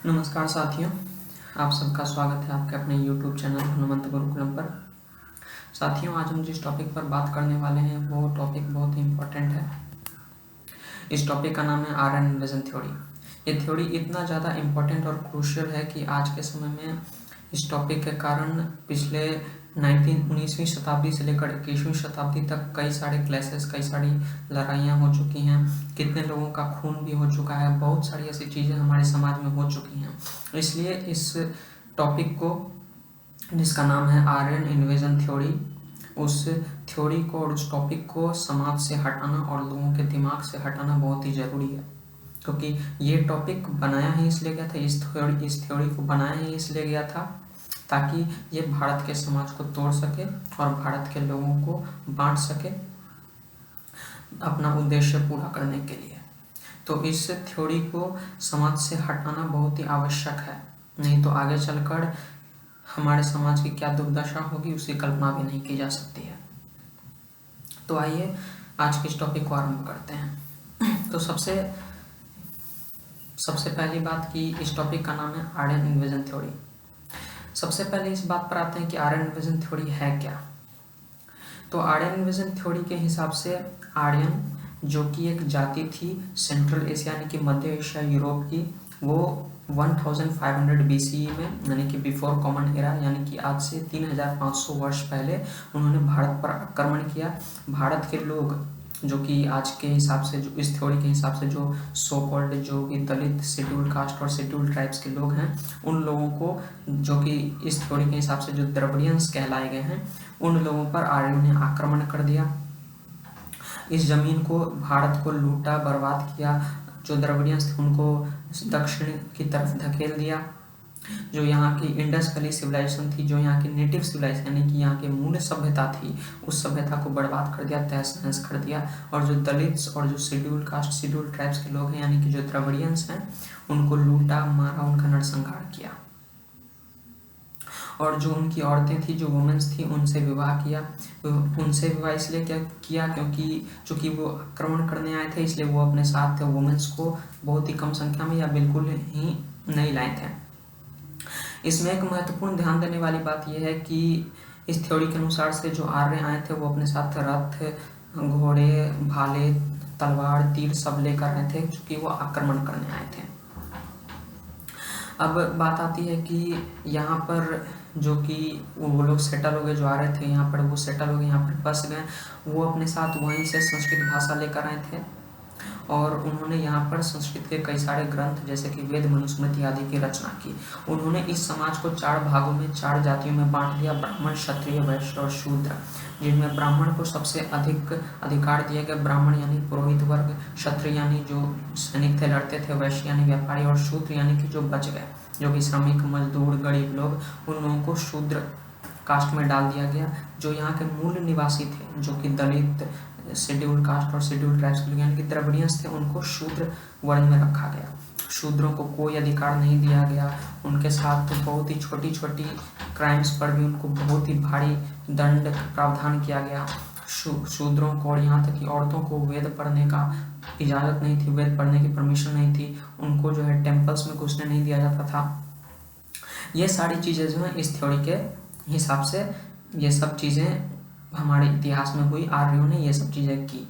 नमस्कार साथियों, आप सबका स्वागत है आपके अपने YouTube चैनल हनुमंत गुरुकुलम पर। साथियों, आज हम जिस टॉपिक पर बात करने वाले हैं वो टॉपिक बहुत ही इम्पोर्टेंट है। इस टॉपिक का नाम है आर्यन इन्वेजन थ्योरी। ये थ्योरी इतना ज़्यादा इम्पोर्टेंट और क्रूशियल है कि आज के समय में इस टॉपिक के कारण पिछले 19वीं शताब्दी से लेकर 21वीं शताब्दी तक कई सारे क्लैशेस, कई सारी लड़ाइयाँ हो चुकी हैं, कितने लोगों का खून भी हो चुका है, बहुत सारी ऐसी चीज़ें हमारे समाज में हो चुकी हैं। इसलिए इस टॉपिक को, जिसका नाम है आर्यन इन्वेजन थ्योरी, उस थ्योरी को और उस टॉपिक को समाज से हटाना और लोगों के दिमाग से हटाना बहुत ही ज़रूरी है। क्योंकि ये टॉपिक बनाया ही इसलिए गया था, इस थ्योरी को बनाया ही इसलिए गया था ताकि ये भारत के समाज को तोड़ सके और भारत के लोगों को बांट सके अपना उद्देश्य पूरा करने के लिए। तो इस थ्योरी को समाज से हटाना बहुत ही आवश्यक है, नहीं तो आगे चलकर हमारे समाज की क्या दुर्दशा होगी उसकी कल्पना भी नहीं की जा सकती है। तो आइए आज के इस टॉपिक को आरंभ करते हैं। तो सबसे पहली बात कि इस टॉपिक का नाम है आर्यन इन्वेजन थ्योरी। सबसे पहले इस बात पर आते हैं कि आर्यन इन्वेजन थ्योरी है क्या। तो आर्यन इन्वेजन थ्योरी के हिसाब से आर्यन, जो कि एक जाति थी सेंट्रल एशिया यानी कि मध्य एशिया यूरोप की, वो 1500 BCE में यानी कि बिफोर कॉमन एरा यानी कि आज से 3500 वर्ष पहले उन्होंने भारत पर आक्रमण किया। भारत के लोग, जो कि आज के हिसाब से, जो इस थ्योरी के हिसाब से जो सो कॉल्ड, जो कि दलित, शेड्यूल कास्ट और शेड्यूल ट्राइब्स के लोग हैं, उन लोगों को, जो कि इस थ्योरी के हिसाब से जो द्रविडियंस कहलाए गए हैं, उन लोगों पर आर्यों ने आक्रमण कर दिया। इस जमीन को, भारत को लूटा, बर्बाद किया। जो द्रविडियंस थे उनको दक्षिण की तरफ धकेल दिया। जो यहाँ की इंडस वैली सिविलाइजेशन थी, जो यहाँ की नेटिव सिविलाइजेशन यानी कि यहाँ की मूल सभ्यता थी, उस सभ्यता को बर्बाद कर दिया, तहस नहस कर दिया। और जो दलित्स और जो शेड्यूल कास्ट, शेड्यूल ट्राइब्स के लोग हैं यानी कि जो द्रविडियंस हैं, उनको लूटा, मारा, उनका नरसंहार किया। और जो उनकी औरतें थी, जो वुमेन्स थी, उनसे विवाह किया। उनसे विवाह इसलिए क्या किया क्योंकि चूँकि वो आक्रमण करने आए थे, इसलिए वो अपने साथ वुमेन्स को बहुत ही कम संख्या में या बिल्कुल ही नहीं लाए थे। इसमें एक महत्वपूर्ण ध्यान देने वाली बात यह है कि इस थ्योरी के अनुसार से जो आर्य आए थे वो अपने साथ रथ, घोड़े, भाले, तलवार, तीर सब लेकर आए थे, क्योंकि वो आक्रमण करने आए थे। अब बात आती है कि यहाँ पर जो कि वो लोग सेटल हो गए, जो आ रहे थे यहाँ पर, वो सेटल हो गए, यहाँ पर बस गए। वो अपने साथ वहीं से संस्कृत भाषा लेकर आए थे और उन्होंने यहाँ पर संस्कृत के कई सारे ग्रंथ जैसे कि वेद, मनुस्मृति आदि की रचना की। उन्होंने इस समाज को 4 भागों में, 4 जातियों में बांट दिया: ब्राह्मण, क्षत्रिय, वैश्य और शूद्र। जिनमें ब्राह्मण को सबसे अधिक अधिकार दिए गए। ब्राह्मण यानी पुरोहित वर्ग, क्षत्रिय यानी जो सैनिक थे, लड़ते थे, वैश्य यानी व्यापारी, और शूद्र यानी कि जो बच गए, जो कि श्रमिक, मजदूर, गरीब लोग, उन लोगों को शूद्र कास्ट में डाल दिया गया। जो यहाँ के मूल निवासी थे, जो कि दलित, शेड्यूल कास्ट और शेड्यूल ट्राइब्स के लोग यानी कि द्रविडियंस थे, उनको शूद्र वर्ण में रखा गया। शूद्रों को कोई अधिकार नहीं दिया गया। उनके साथ तो बहुत ही छोटी छोटी क्राइम्स पर भी उनको बहुत ही भारी दंड प्रावधान किया गया। शूद्रों को और यहाँ तक कि औरतों को वेद पढ़ने का इजाज़त नहीं थी, वेद पढ़ने की परमिशन नहीं थी। उनको जो है टेम्पल्स में घुसने नहीं दिया जाता था। ये सारी चीज़ें जो हैं इस थ्योरी के हिसाब से, ये सब चीज़ें हमारे इतिहास में हुई। आर्यों ने ये सब चीज़ें की।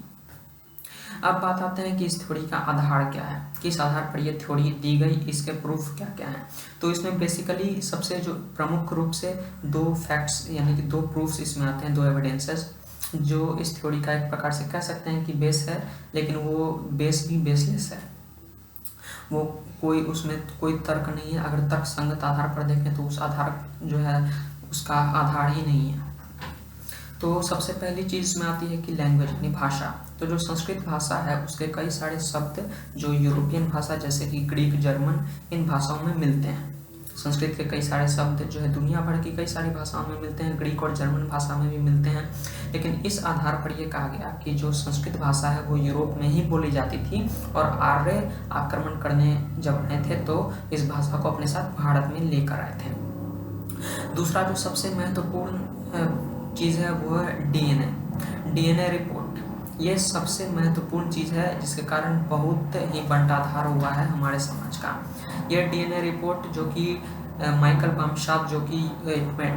अब बात आते हैं कि इस थ्योरी का आधार क्या है, किस आधार पर ये थ्योरी दी गई, इसके प्रूफ क्या क्या हैं। तो इसमें बेसिकली सबसे जो प्रमुख रूप से 2 फैक्ट्स यानी कि 2 प्रूफ्स इसमें आते हैं, 2 एविडेंसेस, जो इस थ्योरी का एक प्रकार से कह सकते हैं कि बेस है, लेकिन वो बेस भी बेसलेस है। वो कोई, उसमें कोई तर्क नहीं है। अगर तर्क संगत आधार पर देखें तो उस आधार जो है उसका आधार ही नहीं है। तो सबसे पहली चीज़ में आती है कि लैंग्वेज यानी भाषा। तो जो संस्कृत भाषा है उसके कई सारे शब्द जो यूरोपियन भाषा जैसे कि ग्रीक, जर्मन, इन भाषाओं में मिलते हैं। संस्कृत के कई सारे शब्द जो है दुनिया भर की कई सारी भाषाओं में मिलते हैं, ग्रीक और जर्मन भाषा में भी मिलते हैं। लेकिन इस आधार पर यह कहा गया कि जो संस्कृत भाषा है वो यूरोप में ही बोली जाती थी और आर्य आक्रमण करने जब आए थे तो इस भाषा को अपने साथ भारत में लेकर आए थे। दूसरा जो सबसे महत्वपूर्ण चीज़ है वो है डीएनए रिपोर्ट। ये सबसे महत्वपूर्ण चीज़ है जिसके कारण बहुत ही बंटाधार हुआ है हमारे समाज का। ये डीएनए रिपोर्ट जो कि माइकल बमशाद जो कि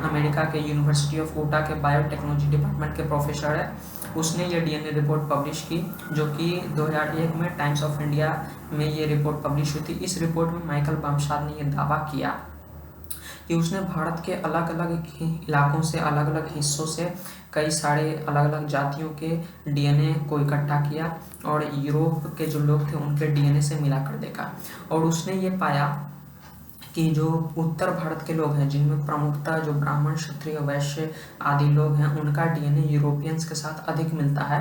अमेरिका के यूनिवर्सिटी ऑफ ऊटा के बायोटेक्नोलॉजी डिपार्टमेंट के प्रोफेसर है, उसने ये डीएनए रिपोर्ट पब्लिश की, जो कि 2001 में टाइम्स ऑफ इंडिया में ये रिपोर्ट पब्लिश हुई थी। इस रिपोर्ट में माइकल बमशाद ने ये दावा किया कि उसने भारत के अलग अलग इलाकों से, अलग अलग हिस्सों से कई सारे अलग अलग जातियों के डीएनए को इकट्ठा किया और यूरोप के जो लोग थे उनके डीएनए से मिलाकर देखा, और उसने ये पाया कि जो उत्तर भारत के लोग हैं, जिनमें प्रमुखतः जो ब्राह्मण, क्षत्रिय, वैश्य आदि लोग हैं, उनका डीएनए यूरोपियंस के साथ अधिक मिलता है,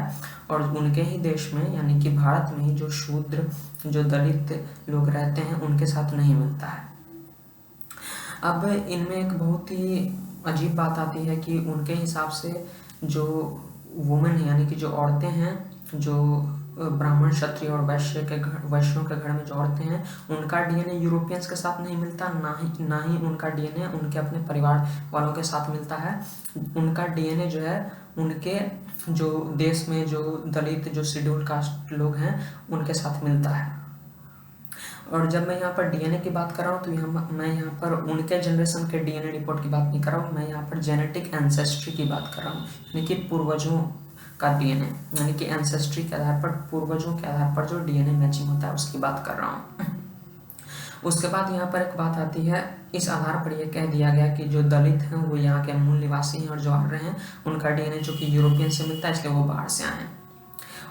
और उनके ही देश में यानी कि भारत में ही जो शूद्र, जो दलित लोग रहते हैं उनके साथ नहीं मिलता है। अब इनमें एक बहुत ही अजीब बात आती है कि उनके हिसाब से जो वुमेन यानी कि जो औरतें हैं, जो ब्राह्मण, क्षत्रिय और वैश्यों के घर में जो औरतें हैं, उनका डीएनए यूरोपियंस के साथ नहीं मिलता, ना ही उनका डीएनए उनके अपने परिवार वालों के साथ मिलता है। उनका डीएनए जो है उनके जो देश में जो दलित, जो शेड्यूल कास्ट लोग हैं उनके साथ मिलता है। और जब मैं यहाँ पर डीएनए की बात कर रहा हूँ तो मैं यहाँ पर उनके जनरेशन के डीएनए रिपोर्ट की बात नहीं कर रहा हूँ, मैं यहाँ पर जेनेटिक एंसेस्ट्री की बात कर रहा हूँ, यानी कि पूर्वजों का डीएनए, यानी कि एंसेस्ट्री के आधार पर, पूर्वजों के आधार पर जो डीएनए मैचिंग होता है उसकी बात कर रहा हूँ। उसके बाद यहाँ पर एक बात आती है, इस आधार पर यह कह दिया गया कि जो दलित हैं वो यहाँ के मूल निवासी हैं, और जो आ रहे हैं उनका डीएनए जो कि यूरोपियन से मिलता है, इसलिए वो बाहर से आए हैं।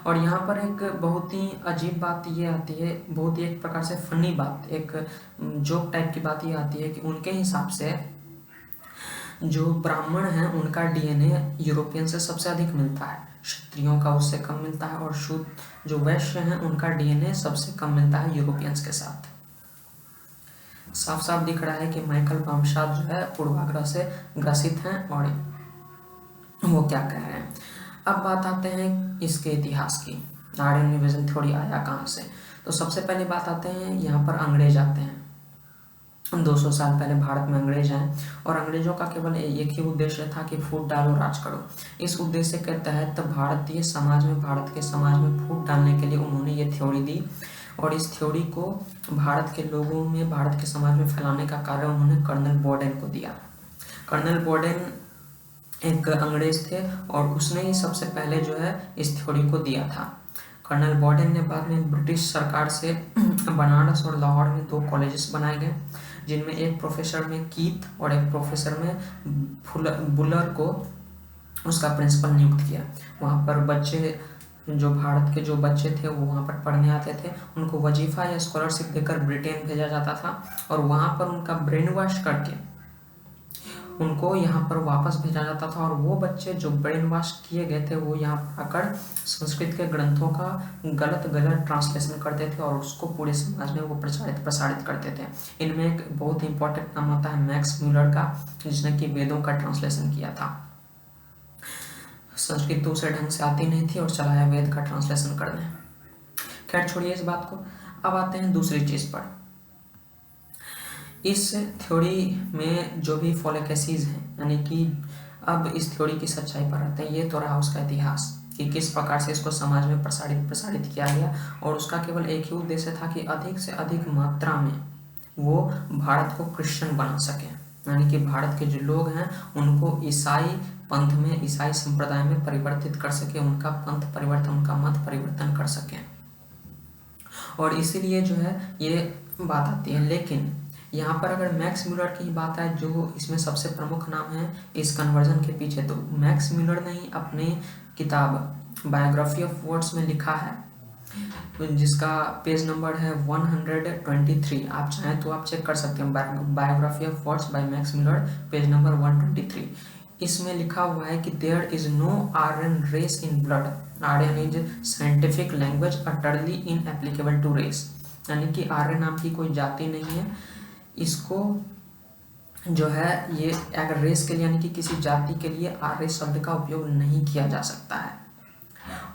और यहाँ पर एक बहुत ही अजीब बात ये आती है, बहुत ही एक प्रकार से फनी बात, एक जोक टाइप की बात ये आती है कि उनके हिसाब से जो ब्राह्मण हैं उनका डीएनए यूरोपियन से सबसे अधिक मिलता है, क्षत्रियों का उससे कम मिलता है, और शुद्ध जो वैश्य हैं उनका डीएनए सबसे कम मिलता है यूरोपियंस के साथ। साफ साफ दिख रहा है कि माइकल बमशाद जो है पूर्वाग्रह से ग्रसित हैं और वो क्या कह रहे हैं। अब बात आते हैं इसके इतिहास की, आर्यन निवेशन थ्योरी आया कहाँ से। तो सबसे पहले बात आते हैं यहाँ पर अंग्रेज आते हैं। 200 साल पहले भारत में अंग्रेज आए, और अंग्रेजों का केवल एक ही उद्देश्य था कि फूट डालो, राज करो। इस उद्देश्य के तहत भारतीय समाज में, भारत के समाज में फूट डालने के लिए उन्होंने ये थ्योरी दी, और इस थ्योरी को भारत के लोगों में, भारत के समाज में फैलाने का कार्य उन्होंने कर्नल बोर्डेन को दिया। कर्नल बोर्डेन एक अंग्रेज थे और उसने ही सबसे पहले जो है इस थ्योरी को दिया था। कर्नल बोर्डेन ने बाद में ब्रिटिश सरकार से बनारस और लाहौर में 2 कॉलेजेस बनाए गए, जिनमें एक प्रोफेसर में कीथ और एक प्रोफेसर में बुलर को उसका प्रिंसिपल नियुक्त किया। वहाँ पर बच्चे, जो भारत के जो बच्चे थे वो वहाँ पर पढ़ने आते थे, उनको वजीफ़ा या स्कॉलरशिप देकर ब्रिटेन भेजा जाता था, और वहाँ पर उनका ब्रेन वॉश करके उनको यहाँ पर वापस भेजा जाता था। और वो बच्चे जो ब्रेन वॉश किए गए थे वो यहाँ आकर संस्कृत के ग्रंथों का गलत ट्रांसलेशन करते थे और उसको पूरे समाज में वो प्रसारित करते थे। इनमें एक बहुत इंपॉर्टेंट नाम आता है मैक्स म्यूलर का, जिसने कि वेदों का ट्रांसलेशन किया था। संस्कृत तो उसे ढंग से आती नहीं थी और चलाया वेद का ट्रांसलेशन करने। खैर छोड़िए इस बात को, अब आते हैं दूसरी चीज़ पर। इस थ्योरी में जो भी फॉलेकेसीज हैं, यानी कि अब इस थ्योरी की सच्चाई पर आते हैं। ये तो रहा उसका इतिहास कि किस प्रकार से इसको समाज में प्रसारित किया गया, और उसका केवल एक ही उद्देश्य था कि अधिक से अधिक मात्रा में वो भारत को क्रिश्चियन बना सकें, यानी कि भारत के जो लोग हैं उनको ईसाई पंथ में, ईसाई संप्रदाय में परिवर्तित कर सके, उनका पंथ परिवर्तन, उनका मत परिवर्तन कर सकें। और इसीलिए जो है ये बात आती है। लेकिन यहाँ पर अगर मैक्स म्यूलर की बात है, जो इसमें सबसे प्रमुख नाम है इस कन्वर्जन के पीछे, तो मैक्स म्यूलर ने ही अपनी किताब बायोग्राफी ऑफ वर्ड्स में लिखा है, जिसका पेज नंबर है 123। आप चाहें तो आप चेक कर सकते हैं, biography of words by Max Muller, page number 123। इसमें लिखा हुआ है कि there is no Aryan race in blood, Aryan is scientific language utterly inapplicable to race, यानी कि आर्य नाम की कोई जाति नहीं है। इसको जो है ये अगर रेस के लिए, यानी कि किसी जाति के लिए आर्य शब्द का उपयोग नहीं किया जा सकता है,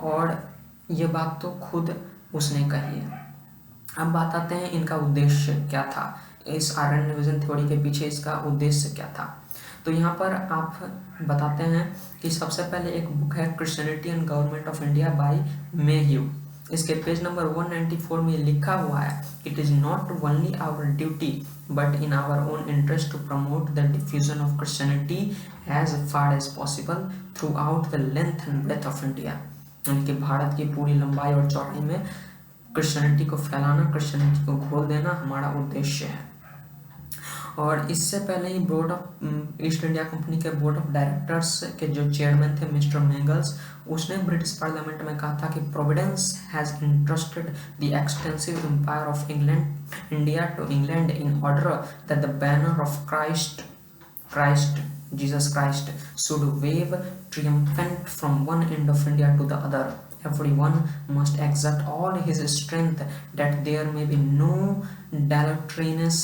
और ये बात तो खुद उसने कही है। अब बात आते हैं इनका उद्देश्य क्या था, इस आर्यन विजन थ्योरी के पीछे इसका उद्देश्य क्या था। तो यहाँ पर आप बताते हैं कि सबसे पहले एक बुक है Christianity and government of India by Mayhew. इसके पेज नंबर 194 में लिखा हुआ है, it is not only our duty but in our own interest to promote the diffusion of Christianity as far as possible throughout the length and breadth of India. यानी कि भारत की पूरी लंबाई और चौड़ाई में क्रिश्चियनिटी को फैलाना, क्रिश्चियनिटी को घोल देना हमारा उद्देश्य है। और इससे पहले ही board of East India Company के बोर्ड ऑफ डायरेक्टर्स के जो चेयरमैन थे मिस्टर मैंगल्स, उसने ब्रिटिश पार्लियामेंट में कहा था कि providence has interested the extensive empire of England India to England in order that the banner of Christ Jesus Christ should wave triumphant from one end of India to the other. Everyone must exert all his strength that there may be no dilatoriness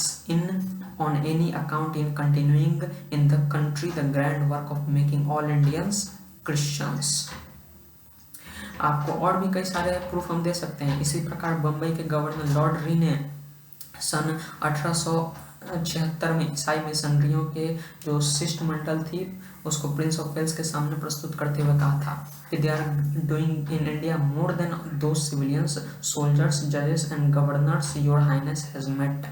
on any account in continuing in the country the grand work of making all Indians Christians. आपको और भी कई सारे proof हम दे सकते हैं। इसी प्रकार बम्बई के गवर्नर लॉर्ड री ने सन 1876 में ईसाई मिशनरियों के जो शिष्टमंडल थी उसको प्रिंस ऑफ वेल्स के सामने प्रस्तुत करते हुए कहा था कि they are doing in India more than those civilians soldiers जजेस and governors your highness has met.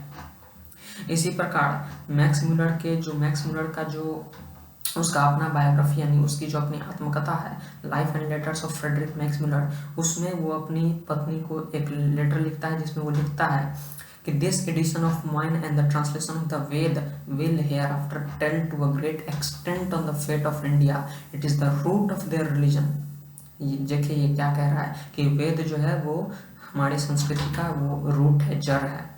इसी प्रकार मैक्स म्यूलर का जो उसका अपना बायोग्राफी यानी उसकी जो अपनी आत्मकथा है life and letters of Friedrich Max Muller, उसमें वो अपनी पत्नी को एक लेटर लिखता है जिसमें वो लिखता है कि this edition of mine and the translation of the Veda will hereafter tell to a great extent on the fate of India, it is the root of their religion. देखिए ये क्या कह रहा है कि वेद जो है वो हमारी संस्कृति का वो रूट है, जड़ है।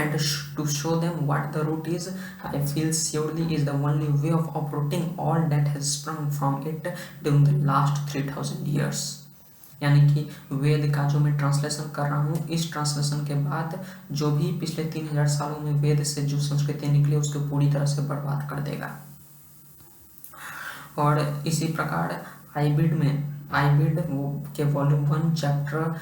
And to show them what the root is, I feel surely is the only way of uprooting all that has sprung from it during the last 3000 years। यानी कि वेद का जो मैं ट्रांसलेशन कर रहा हूँ, इस ट्रांसलेशन के बाद जो भी पिछले 3000 सालों में वेद से जो संस्कृति निकली उसको पूरी तरह से बर्बाद कर देगा। और इसी प्रकार आईबिड वो के वॉल्यूम 1 चैप्टर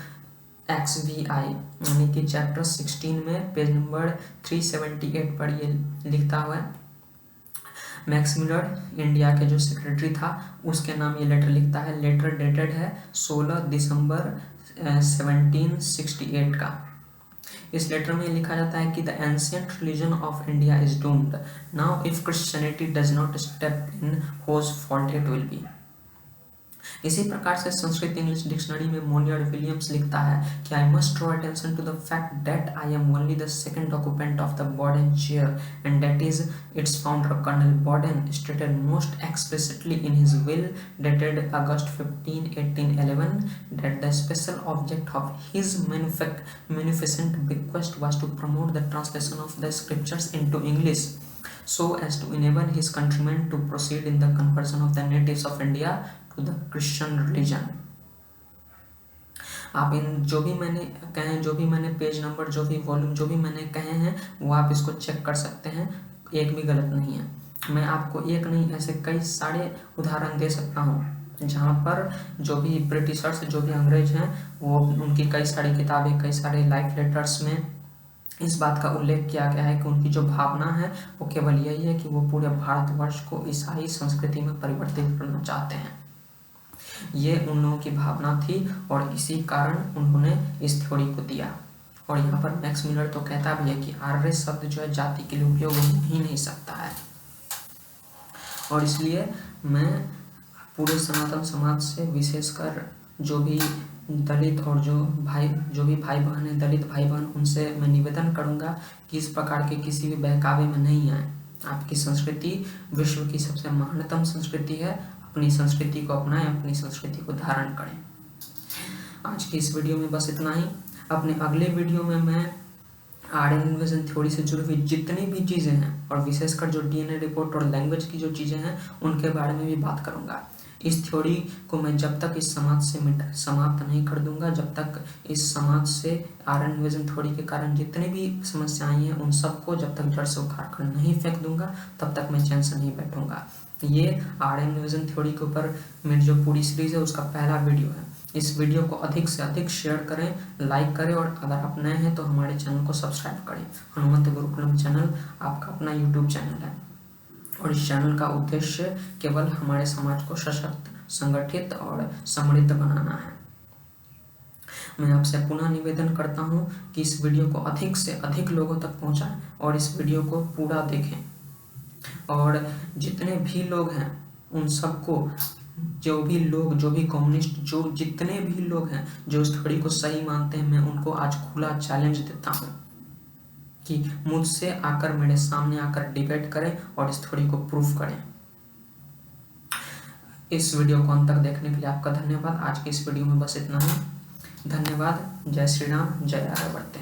XVI यानी कि चैप्टर 16 में पेज नंबर 378 पर ये लिखता हुआ है। मैक्स म्यूलर इंडिया के जो सेक्रेटरी था उसके नाम ये लेटर लिखता है। लेटर डेटेड है 16 दिसंबर 1768 का। इस लेटर में लिखा जाता है कि the ancient religion of India is doomed now if Christianity does not step in whose fault it will be. इसी प्रकार से संस्कृत इंग्लिश डिक्शनरी में मोनियर्ड विलियम्स लिखता है कि I must draw attention to the fact that I am only the second occupant of the Boden chair and that is its founder colonel Boden stated most explicitly in his will dated August 15 1811 that the special object of his munificent bequest was to promote the translation of the scriptures into English so as to enable his countrymen to proceed in the conversion of the natives of India to the Christian religion। आप इन जो भी मैंने कहे, जो भी मैंने page number, जो भी वॉल्यूम, जो भी मैंने कहे हैं वो आप इसको चेक कर सकते हैं, एक भी गलत नहीं है। मैं आपको एक नहीं ऐसे कई सारे उदाहरण दे सकता हूँ जहाँ पर जो भी ब्रिटिशर्स, जो भी अंग्रेज हैं वो उनकी कई सारी किताबें, कई सारे लाइफ लेटर्स में इस बात का उल्लेख किया गया है कि उनकी जो भावना है वो केवल यही है कि वो पूरे भारतवर्ष को ईसाई संस्कृति में परिवर्तित करना चाहते हैं। ये उन लोगों की भावना थी और इसी कारण उन्होंने इस थ्योरी को दिया। और यहाँ पर मैक्स म्यूलर तो कहता भी है कि आर्य शब्द जो है जाति के लिए उपयोग हो ही नहीं सकता है। और इसलिए मैं पूरे सनातन समाज से, विशेषकर जो भी दलित और जो भी भाई बहन है, दलित भाई बहन, उनसे मैं निवेदन करूंगा कि इस प्रकार के किसी भी बहकावे में नहीं आए। आपकी संस्कृति विश्व की सबसे महानतम संस्कृति है, अपनी संस्कृति को अपनाएं, अपनी संस्कृति को धारण करें। आज की इस वीडियो में बस इतना ही। अपने अगले वीडियो में मैं आर्यन इन्वेजन थ्योरी से जुड़ी हुई जितनी भी चीज़ें हैं और विशेषकर जो DNA रिपोर्ट और लैंग्वेज की जो चीज़ें हैं उनके बारे में भी बात करूंगा। इस थ्योरी को मैं जब तक इस समाज से समाप्त नहीं कर दूंगा, जब तक इस समाज से आर्यन इन्वेजन थ्योरी के कारण जितनी भी समस्याएं हैं उन सबको जब तक जड़ से उखाड़ कर नहीं फेंक दूंगा तब तक मैं चैन से नहीं बैठूंगा। ये आर्यन इन्वेजन थ्योरी के ऊपर मेरी जो पूरी सीरीज है उसका पहला वीडियो है। इस वीडियो को अधिक से अधिक शेयर करें, लाइक करें और अगर आप नए हैं तो हमारे चैनल को सब्सक्राइब करें। हनुमंत गुरुकुलम चैनल आपका अपना यूट्यूब चैनल है। और इस चैनल का उद्देश्य केवल हमारे समाज को सशक्त, संगठित और समृद्ध बनाना है। मैं आपसे पुनः निवेदन करता हूं कि इस वीडियो को अधिक से अधिक लोगों तक पहुंचाएं और इस वीडियो को पूरा देखें, और जितने भी लोग हैं उन सबको, जो भी कम्युनिस्ट, जो जितने भी लोग हैं जो इस थ्योरी को सही मानते हैं, मैं उनको आज खुला चैलेंज देता हूं कि मुझसे आकर, मेरे सामने आकर डिबेट करें और इस थ्योरी को प्रूफ करें। इस वीडियो को अंत तक देखने के लिए आपका धन्यवाद। आज के इस वीडियो में बस इतना ही। धन्यवाद। जय श्री राम, जय आर्यभट्ट।